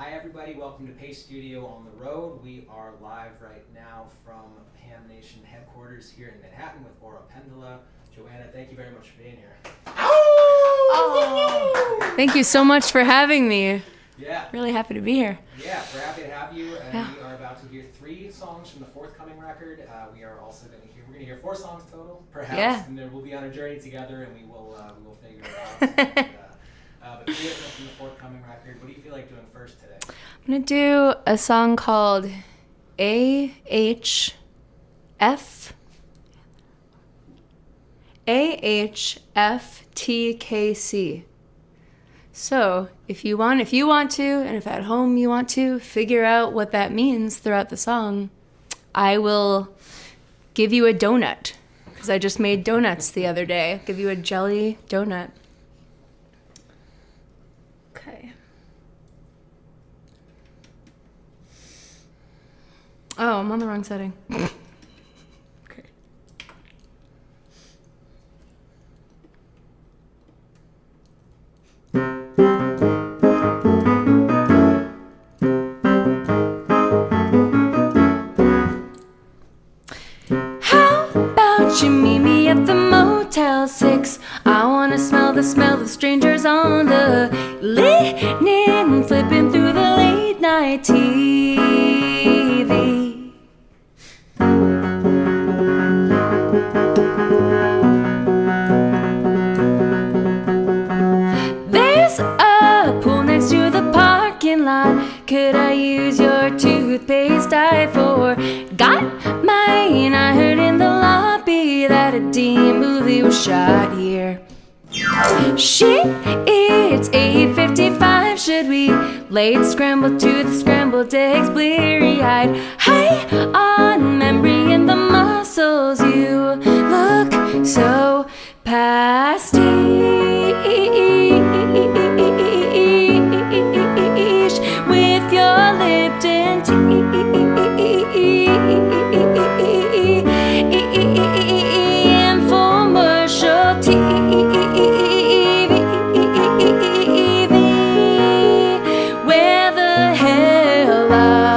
Hi everybody, welcome to Pace Studio on the road. We are live right now from Pamnation headquarters here in Manhattan with Aura Pendula. Joanna, thank you very much for being here. Oh! Thank you so much for having me. Yeah. Really happy to be here. Yeah, we're happy to have you, and we are about to hear 3 songs from the forthcoming record. We are also going to hear 4 songs total, perhaps, and then we'll be on a journey together, and we will figure it out. But 3 of them from the forthcoming record. What do you feel like doing first today? I'm going to do a song called AHFTKC. So if you want to, and if at home you want to, figure out what that means throughout the song, I will give you a donut, because I just made donuts the other day. I'll give you a jelly donut. Okay. Oh, I'm on the wrong setting. Okay. How about you meet me at the Motel 6? I wanna smell the smell of strangers on the linen, flipping through the late night TV. There's a pool next to the parking lot. Could I use your toothpaste? I forgot mine. I heard in the lobby that a D movie was shot here. Shit, it's 8:55. Should we late scramble to the scrambled eggs, bleary-eyed, high on memory and the muscles? You look so pastiche with your Lipton tea. Infomercial TV. Where the hell are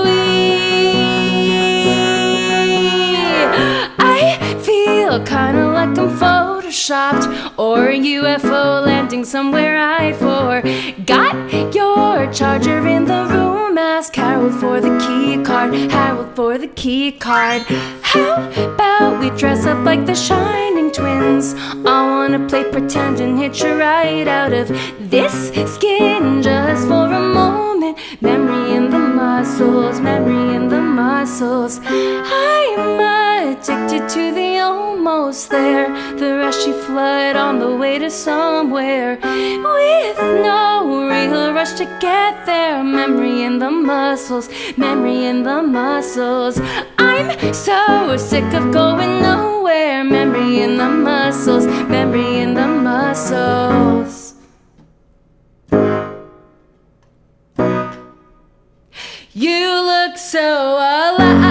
we? I feel kinda like I'm photoshopped, or a UFO landing somewhere. I forgot your charger in the room. Ask Harold for the key card. Harold for the key card. How about we dress up like the Shining Twins? I wanna play pretend and hit you right out of this skin just for a moment. Memory in the muscles, memory in the muscles. I'm addicted to the almost there, the rushy flood on the way to somewhere, with no real rush to get there. Memory in the muscles, memory in the muscles. I'm so sick of going nowhere. Memory in the muscles, memory in the muscles. You look so alive.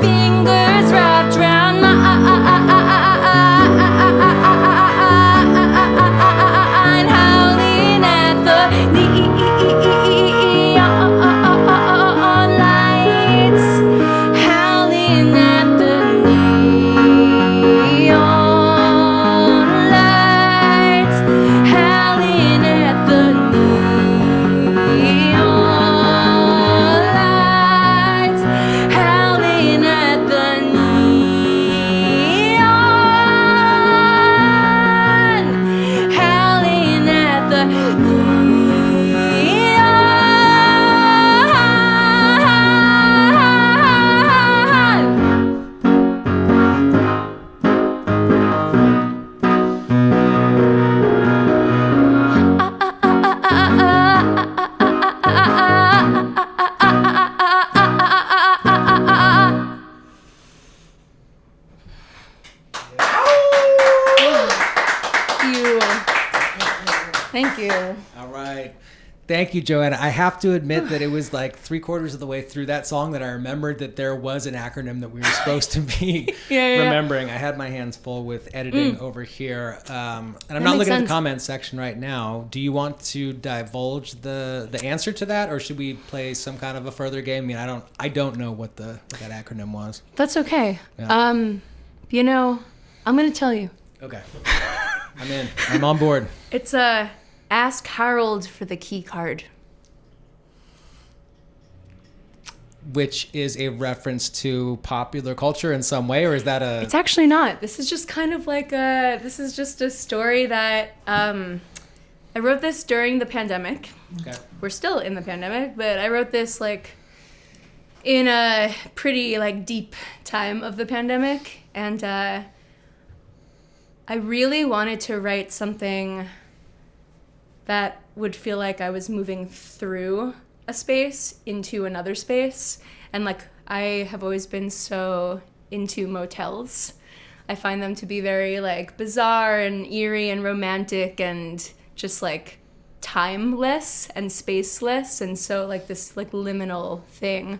Fingers wrapped around my howling at the neon lights, howling at the neon lights, howling at the neon lights, howling at the neon, howling at the Thank you. All right. Thank you, Joanna. I have to admit that it was like 3/4 of the way through that song that I remembered that there was an acronym that we were supposed to be remembering. I had my hands full with editing over here. And I'm not looking at the comments section right now. Do you want to divulge the answer to that, or should we play some kind of a further game? I mean, I don't know what that acronym was. That's okay. Yeah. You know, I'm going to tell you. Okay. I'm in. I'm on board. It's Ask Harold for the key card. Which is a reference to popular culture in some way, or is that a... It's actually not. This is just kind of like this is just a story that, I wrote this during the pandemic. Okay. We're still in the pandemic, but I wrote this like in a pretty like deep time of the pandemic. And, I really wanted to write something that would feel like I was moving through a space into another space. And like, I have always been so into motels. I find them to be very like bizarre and eerie and romantic and just like timeless and spaceless. And so like this like liminal thing.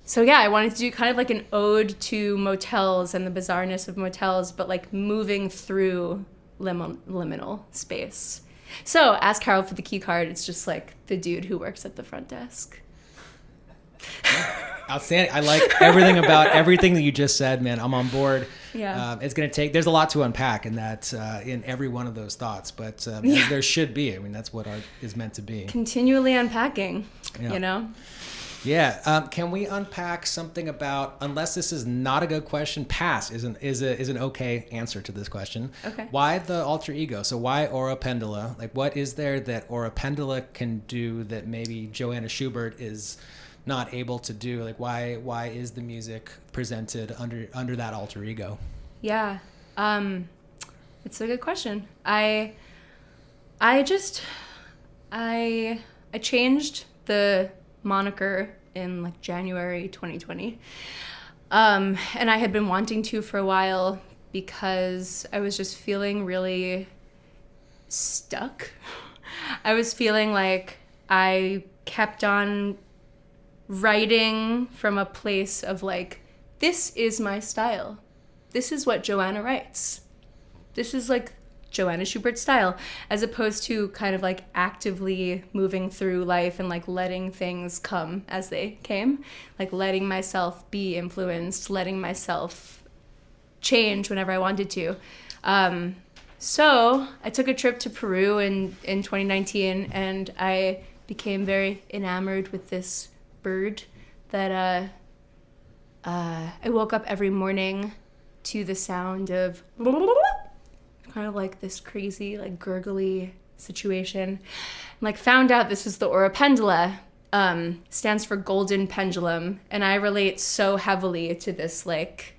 So yeah, I wanted to do kind of like an ode to motels and the bizarreness of motels, but like moving through liminal space. So Ask Harold for the key card. It's just like the dude who works at the front desk. Outstanding. I like everything about everything that you just said, man. I'm on board. Yeah. It's going to take, there's a lot to unpack in that, in every one of those thoughts, but as there should be. I mean, that's what art is meant to be. Continually unpacking, you know? Yeah. Can we unpack something about, unless this is not a good question, pass is an okay answer to this question. Okay. Why the alter ego? So why Aura Pendula? Like, what is there that Aura Pendula can do that maybe Joanna Schubert is not able to do? Like, why is the music presented under that alter ego? Yeah. It's a good question. I changed the moniker in like January 2020. And I had been wanting to for a while because I was just feeling really stuck. I was feeling like I kept on writing from a place of like, this is my style. This is what Joanna writes. This is like Joanna Schubert style, as opposed to kind of like actively moving through life and like letting things come as they came, like letting myself be influenced, letting myself change whenever I wanted to. So I took a trip to Peru in 2019, and I became very enamored with this bird that I woke up every morning to the sound of kind of like this crazy, like gurgly situation. Like found out this is the Aura Pendula, stands for golden pendulum. And I relate so heavily to this like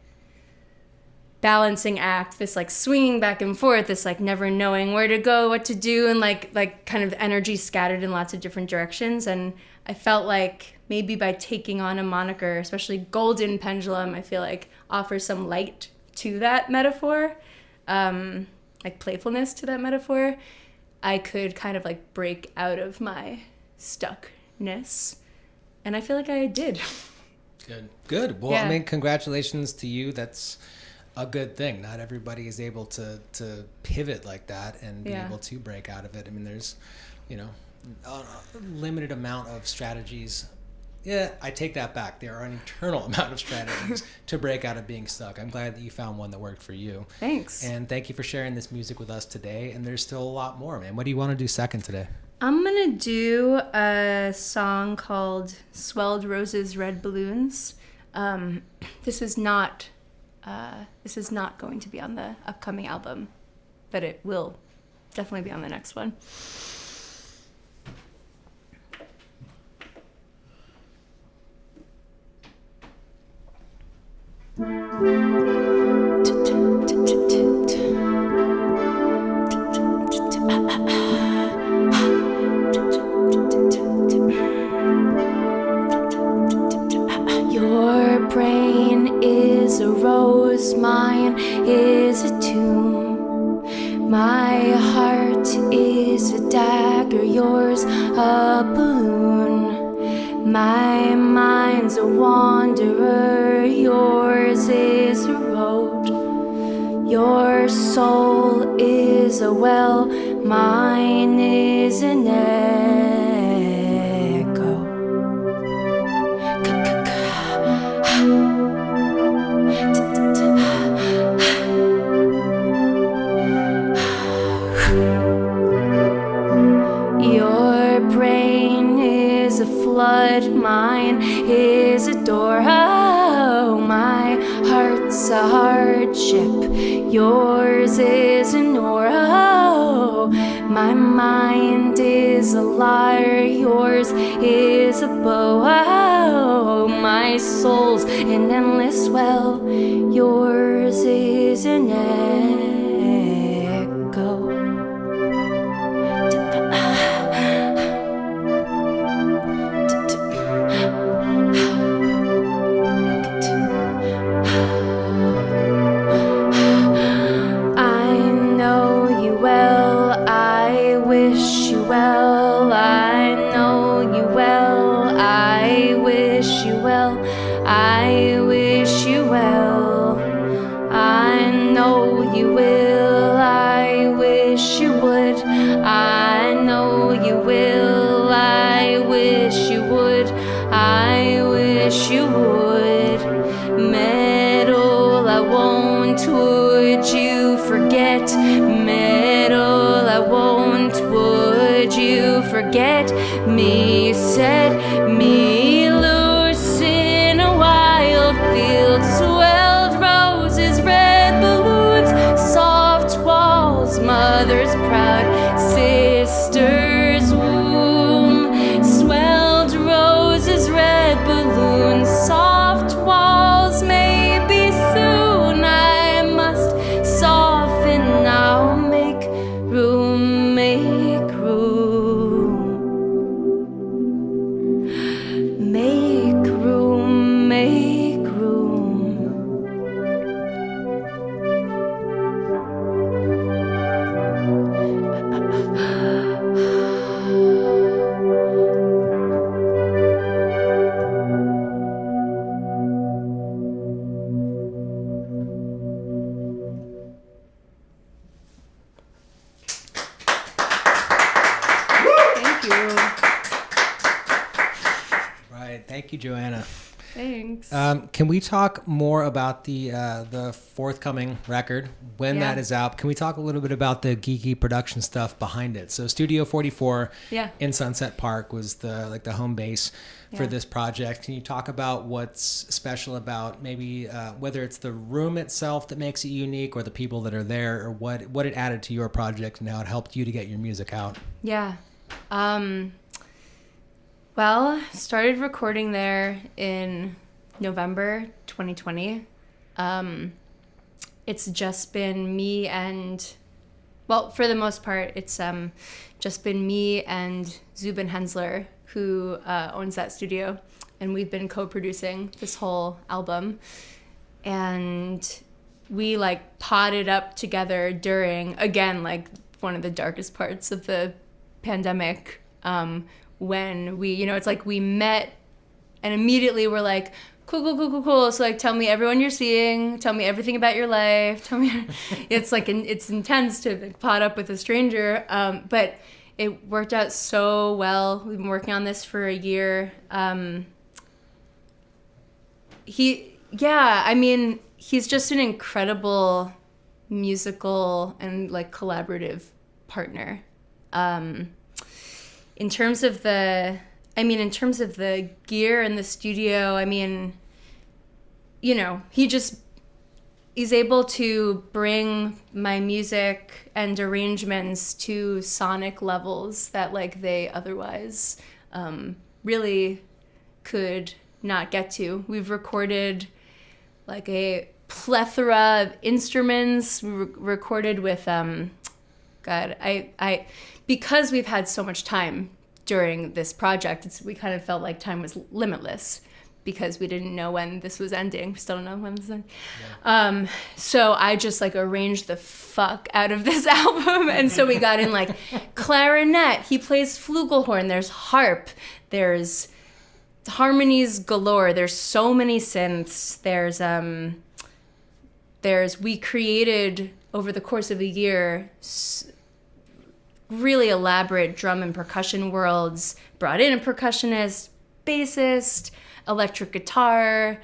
balancing act, this like swinging back and forth, this like never knowing where to go, what to do, and like kind of energy scattered in lots of different directions. And I felt like maybe by taking on a moniker, especially golden pendulum, I feel like offers some light to that metaphor. Like playfulness to that metaphor, I could kind of like break out of my stuckness. And I feel like I did. Good. Well, yeah. I mean, congratulations to you. That's a good thing. Not everybody is able to pivot like that and be able to break out of it. I mean, there's, a limited amount of strategies. Yeah, I take that back. There are an eternal amount of strategies to break out of being stuck. I'm glad that you found one that worked for you. Thanks. And thank you for sharing this music with us today. And there's still a lot more, man. What do you want to do second today? I'm going to do a song called Swelled Roses, Red Balloons. This is not going to be on the upcoming album, but it will definitely be on the next one. Your brain is a rose, mine is a tomb. My heart is a dagger, yours a balloon. My mind's a wanderer, yours is a road. Your soul is a well, mine is an echo. Your brain is a flood, mine is a door. Oh, my heart's a hardship, yours is an oar. Oh, my mind is a lyre, yours is a bow. Oh, my soul's an endless well, yours is an echo. Well, I know you well, I wish you well, I wish you well. I know you will, I wish you would, I know you will, I wish you would, I wish you would. Metal, I won't, would you forget? Metal, I won't, would you forget me? Set me loose in a wild field, swelled roses, red balloons, soft walls, mother's proud sister's womb. Swelled roses, red balloons, soft walls, maybe soon I must soften now, make room, make room, make room, make room. Thank you. Right. Thank you, Joanna. Thanks. Can we talk more about the forthcoming record when that is out? Can we talk a little bit about the geeky production stuff behind it? So Studio 44 in Sunset Park was the home base for this project. Can you talk about what's special about maybe whether it's the room itself that makes it unique, or the people that are there, or what it added to your project and how it helped you to get your music out? Yeah. Well, started recording there in November 2020. It's just been me and, well, for the most part, it's just been me and Zubin Hensler, who owns that studio, and we've been co-producing this whole album. And we potted up together during, again, one of the darkest parts of the pandemic, when we, it's we met and immediately we're like, cool. So tell me everyone you're seeing, tell me everything about your life, tell me. It's it's intense to pot up with a stranger, but it worked out so well. We've been working on this for a year. He's just an incredible musical and collaborative partner. In terms of the gear in the studio, he's able to bring my music and arrangements to sonic levels that they otherwise really could not get to. We've recorded a plethora of instruments. We recorded with because we've had so much time during this project, we kind of felt like time was limitless, because we didn't know when this was ending. We still don't know when this is ending. Yeah. So I just like arranged the fuck out of this album. And so we got in like clarinet. He plays flugelhorn. There's harp. There's harmonies galore. There's so many synths. We created over the course of a year really elaborate drum and percussion worlds, brought in a percussionist, bassist, electric guitar,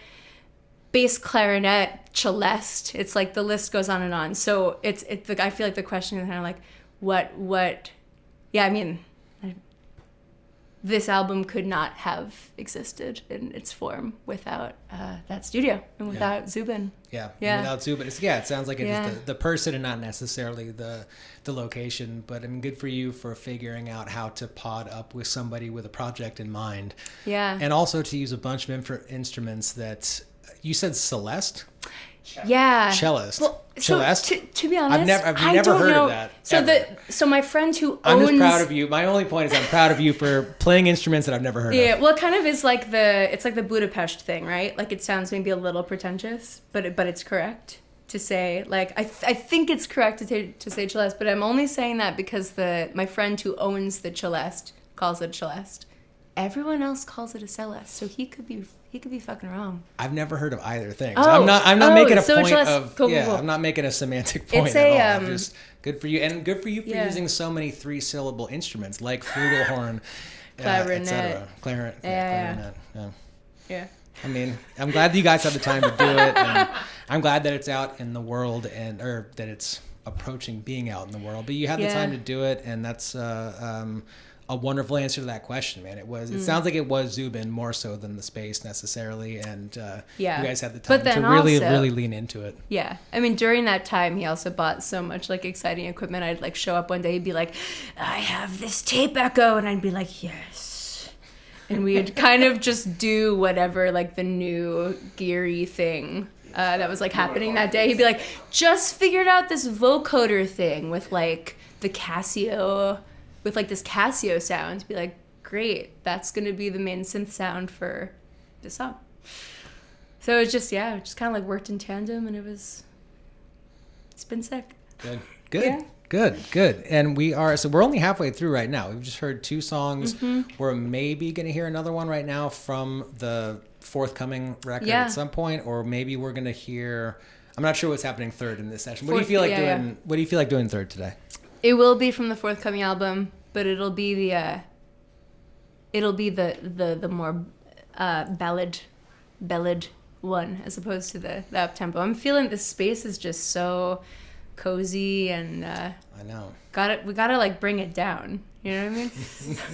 bass clarinet, celeste. It's like the list goes on and on. So it's like, I feel like the question is kind of like, what, yeah, I mean, this album could not have existed in its form without that studio and without Zubin. Yeah, without Zubin. It sounds like it's the person and not necessarily the location. But I mean, good for you for figuring out how to pod up with somebody with a project in mind. Yeah. And also to use a bunch of instruments that, you said Celeste? Yeah. Cellist. Well, Celeste? So to be honest, I've never heard of that. So my friend who I'm owns... just proud of you. My only point is I'm proud of you for playing instruments that I've never heard of. Yeah, well, it kind of is like the Budapest thing, right? Like, it sounds maybe a little pretentious, but it's correct to say, like, I think it's correct to say celeste, but I'm only saying that because my friend who owns the celeste calls it celeste. Everyone else calls it a celeste, so he could be fucking wrong. I've never heard of either thing. So I'm not making a point of cool. I'm not making a semantic point It's at all. Just good for you, and good for you for using so many 3-syllable instruments like flugelhorn, clarinet, clarinet. Yeah. I mean, I'm glad that you guys have the time to do it, and I'm glad that it's out in the world or that it's approaching being out in the world. But you had the time to do it, and that's a wonderful answer to that question, man. It sounds like it was Zubin more so than the space necessarily, and you guys had the time to really lean into it. Yeah, I mean, during that time, he also bought so much like exciting equipment. I'd like show up one day, he'd be like, "I have this tape echo," and I'd be like, "Yes," and we'd kind of just do whatever like the new geary thing that was like happening that day. He'd be like, "Just figured out this vocoder thing with like the Casio." With like this Casio sound, be like, great, that's gonna be the main synth sound for this song. So it just kind of like worked in tandem, and it's been sick. Good. And we're only halfway through right now. We've just heard 2 songs. Mm-hmm. We're maybe gonna hear another one right now from the forthcoming record at some point, or maybe we're gonna hear. I'm not sure what's happening third in this session. What do you feel like doing? What do you feel like doing third today? It will be from the forthcoming album, but it'll be the more ballad one as opposed to the up-tempo. I'm feeling the space is just so cozy, and I know. We gotta like bring it down. You know what I mean?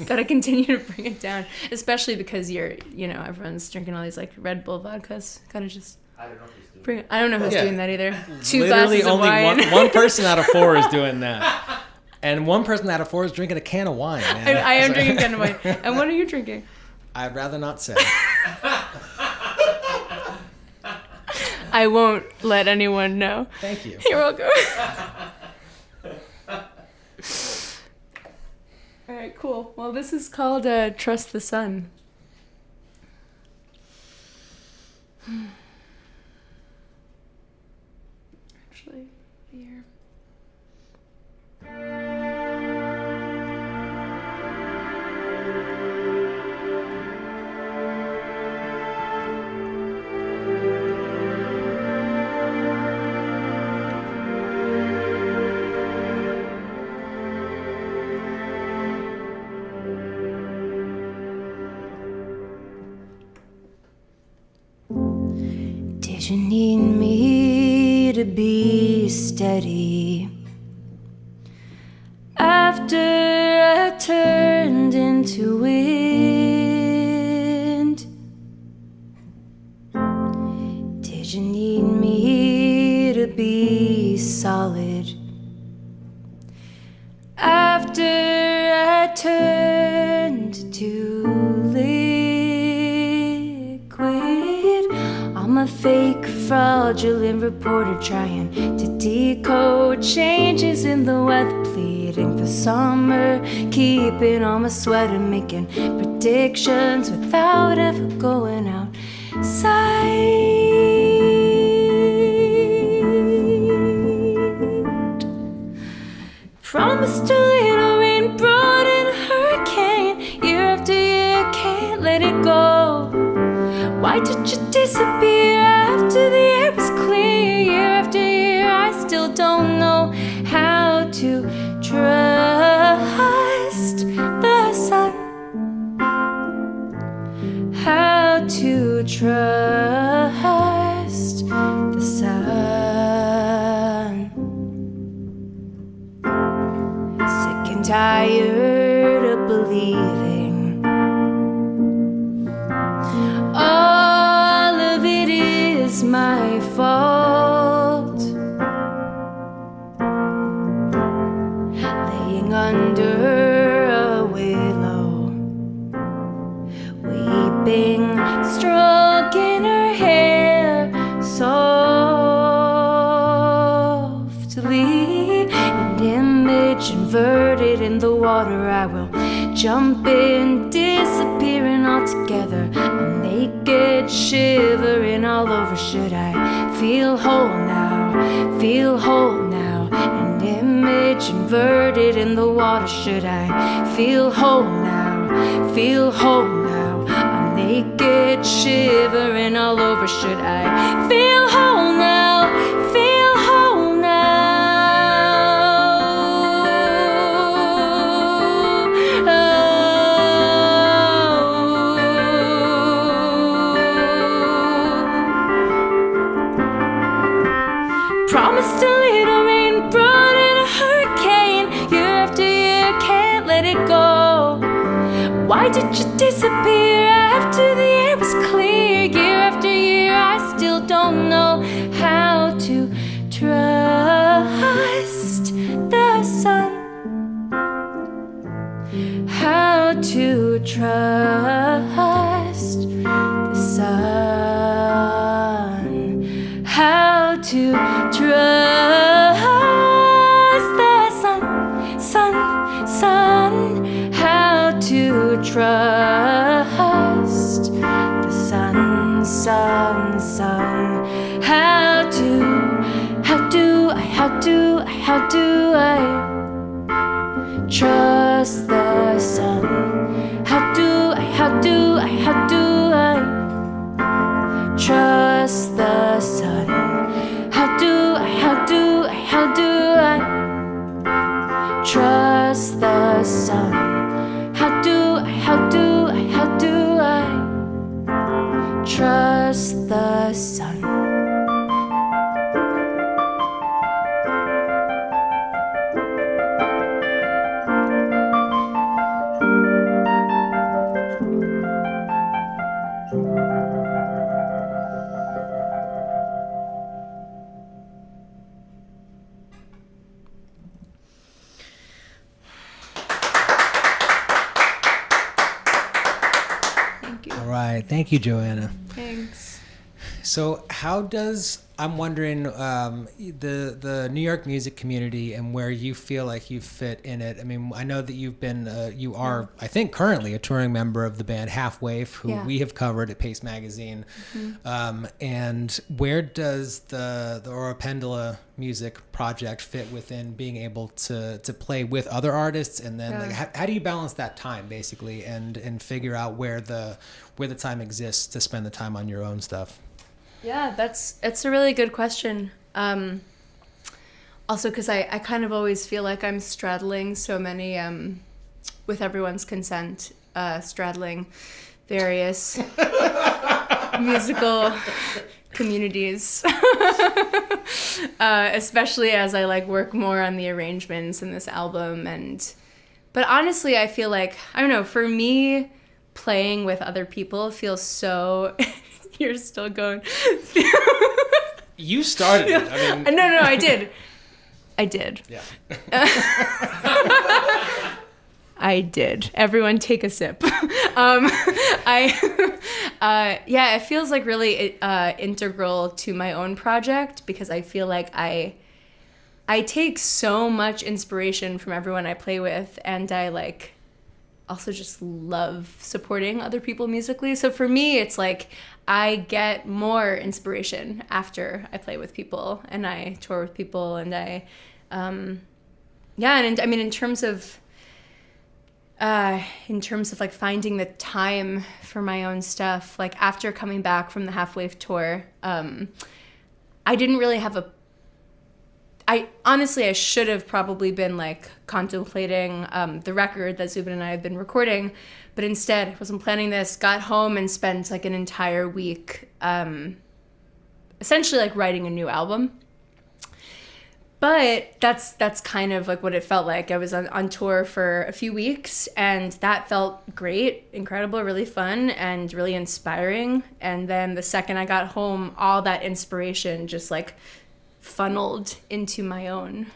Gotta continue to bring it down, especially because everyone's drinking all these like Red Bull vodkas. Gotta just. I don't know who's doing that either. 2 Literally glasses of only wine. one person out of 4 is doing that. And 1 person out of 4 is drinking a can of wine, man. I am drinking a can of wine. And what are you drinking? I'd rather not say. I won't let anyone know. Thank you. You're welcome. All right, cool. Well, this is called Trust the Sun. Actually, here. Did you need me to be steady after I turned into wind? Did you need me to be solid after I turned to liquid? I'm a fake, fraudulent reporter trying to decode changes in the weather, pleading for summer, keeping on my sweater, making predictions without ever going out. Promised a little rain, brought in a hurricane. Year after year, can't let it go. Why did you disappear after the air was clear? Year after year, I still don't know how to trust the sun. How to trust the sun. Sick and tired of believing all of it is my fault. Laying under a willow, weeping, stroking her hair softly. An image inverted in the water, I will jump in, disappearing altogether. I'm naked, shivering all over. Should I feel whole now? Feel whole now. An image inverted in the water. Should I feel whole now? Feel whole now. I'm naked, shivering all over. Should I feel whole now? Feel whole now. Promised a little rain, brought in a hurricane. Year after year, can't let it go. Why did you disappear after the air was clear? Year after year, I still don't know how to trust the sun. How to trust the sun. How to trust the sun. Sun, sun. How to trust the sun, sun, sun. How do I trust the sun? How do I trust the sun? How do I trust the sun? How do I trust the sun? Thank you, Joanna. Thanks. So I'm wondering, the New York music community and where you feel like you fit in it. I mean, I know that you are, I think, currently a touring member of the band Half Wave, who we have covered at Pace Magazine. Mm-hmm. And where does the Aura Pendula music project fit within being able to play with other artists? And then like, how do you balance that time basically and figure out where the time exists to spend the time on your own stuff? Yeah, it's a really good question. Also, because I kind of always feel like I'm straddling so many, with everyone's consent, straddling various musical communities, especially as I like work more on the arrangements in this album. But honestly, I feel like, I don't know, for me, playing with other people feels so... You're still going. You started it. I mean... No, I did. Yeah. I did. Everyone take a sip. It feels like really integral to my own project because I feel like I take so much inspiration from everyone I play with, and I like also just love supporting other people musically. So for me, it's like I get more inspiration after I play with people and I tour with people, and I, and I mean, in terms of like finding the time for my own stuff, like after coming back from the Half-Wave tour, I didn't really have I should have probably been like contemplating the record that Zubin and I have been recording, but instead I wasn't planning this, got home and spent like an entire week essentially like writing a new album. But that's kind of like what it felt like. I was on tour for a few weeks, and that felt great, incredible, really fun, and really inspiring. And then the second I got home, all that inspiration just like funneled into my own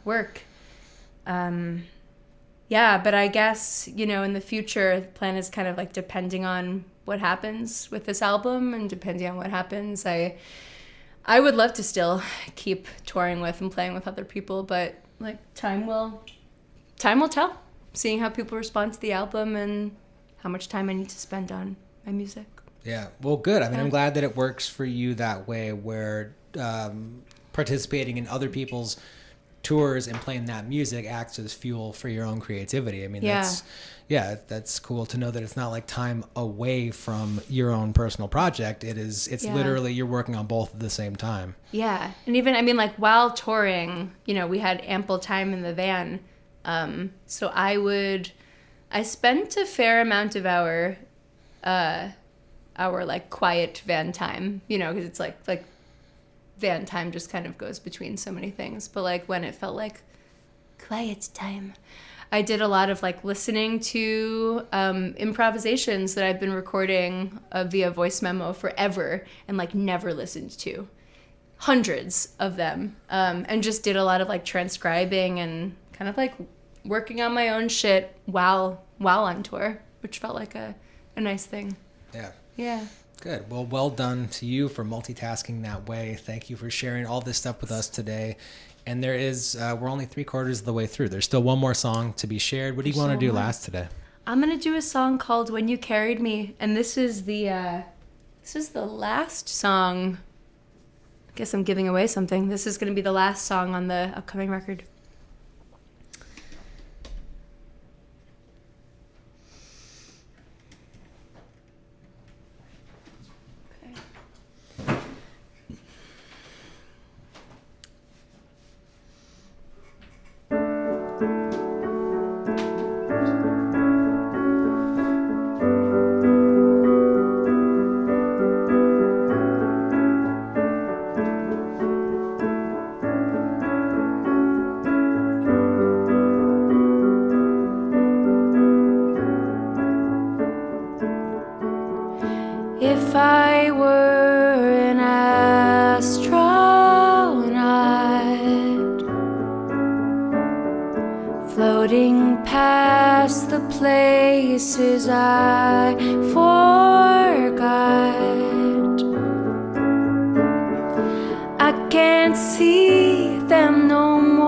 work. But I guess, in the future, the plan is kind of like depending on what happens with this album, and depending on what happens, I would love to still keep touring with and playing with other people, but like time will tell, seeing how people respond to the album and how much time I need to spend on my music. Yeah, well, good. I mean, I'm glad that it works for you that way, where participating in other people's tours and playing that music acts as fuel for your own creativity. I mean, that's cool to know that it's not like time away from your own personal project. It's literally you're working on both at the same time. Yeah. And even, I mean, like while touring, we had ample time in the van. So I spent a fair amount of our like quiet van time, because it's like van time just kind of goes between so many things. But like when it felt like quiet time, I did a lot of like listening to improvisations that I've been recording via voice memo forever and like never listened to, hundreds of them, and just did a lot of like transcribing and kind of like working on my own shit while on tour, which felt like a nice thing. Yeah. Good. Well done to you for multitasking that way. Thank you for sharing all this stuff with us today. And there is, we're only 3/4 of the way through. There's still one more song to be shared. What do you want to do last today? I'm going to do a song called When You Carried Me. And this is the last song. I guess I'm giving away something. This is going to be the last song on the upcoming record. If I were an astronaut floating past the places I forgot, I can't see them no more.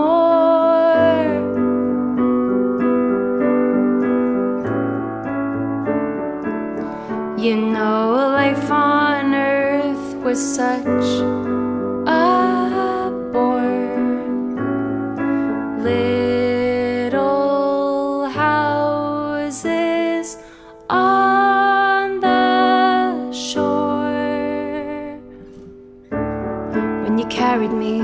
Life on earth was such a bore. Little houses on the shore. When you carried me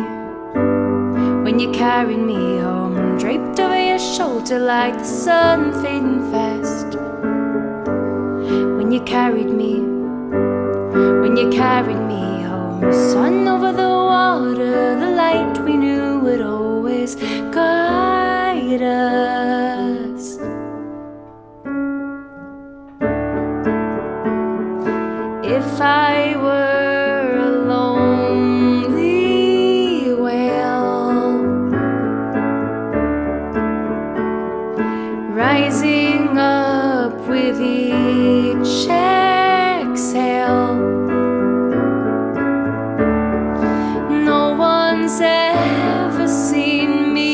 home, draped over your shoulder like the sun fading fast. When you carried me home, sun over the water, the light we knew would always guide us. If I were a lonely whale rising up with each exhale, no one's ever seen me.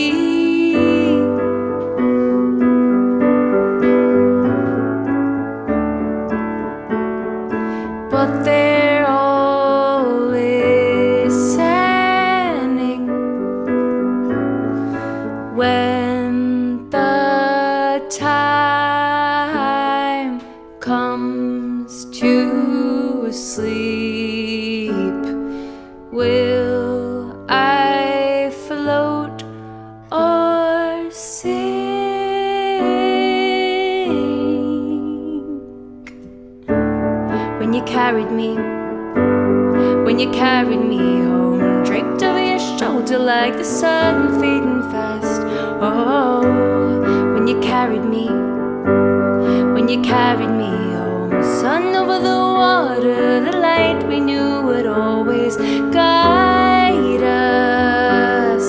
But when you carried me home, draped over your shoulder like the sun fading fast. Oh, when you carried me home, sun over the water, the light we knew would always guide us.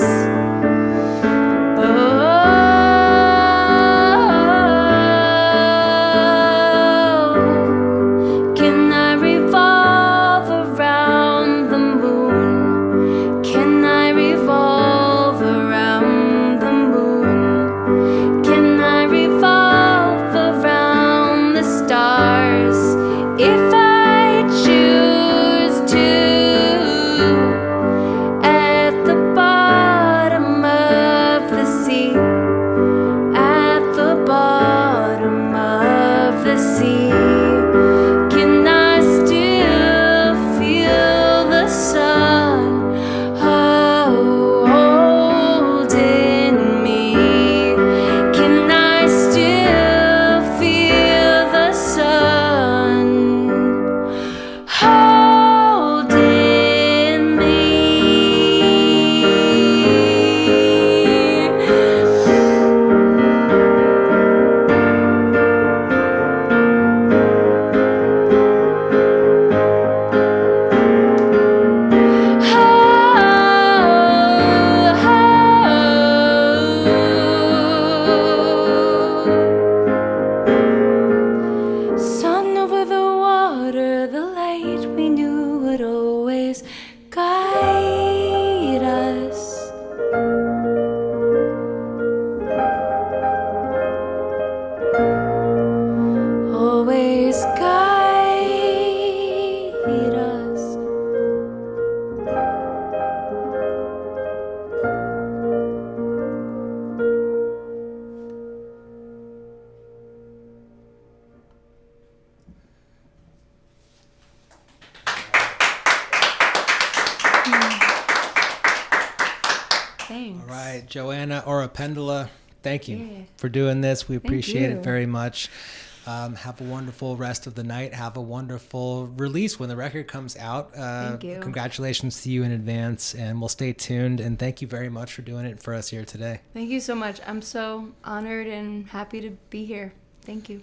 Oh, can I revolve around the moon? Can I revolve around the moon? Can I revolve around the stars if I choose to? At the bottom of the sea, at the bottom of the sea, can I still feel the sun holding me? Can I still feel the sun holding me? Sun over the water, the light we knew would always guide us. Always guide us. Thanks. All right, Joanna Aura Pendula, thank you Yeah. for doing this. We appreciate you. it very much. Have a wonderful rest of the night. Have a wonderful release when the record comes out. Thank you. Congratulations to you in advance, and we'll stay tuned. And thank you very much for doing it for us here today. Thank you so much. I'm so honored and happy to be here. Thank you.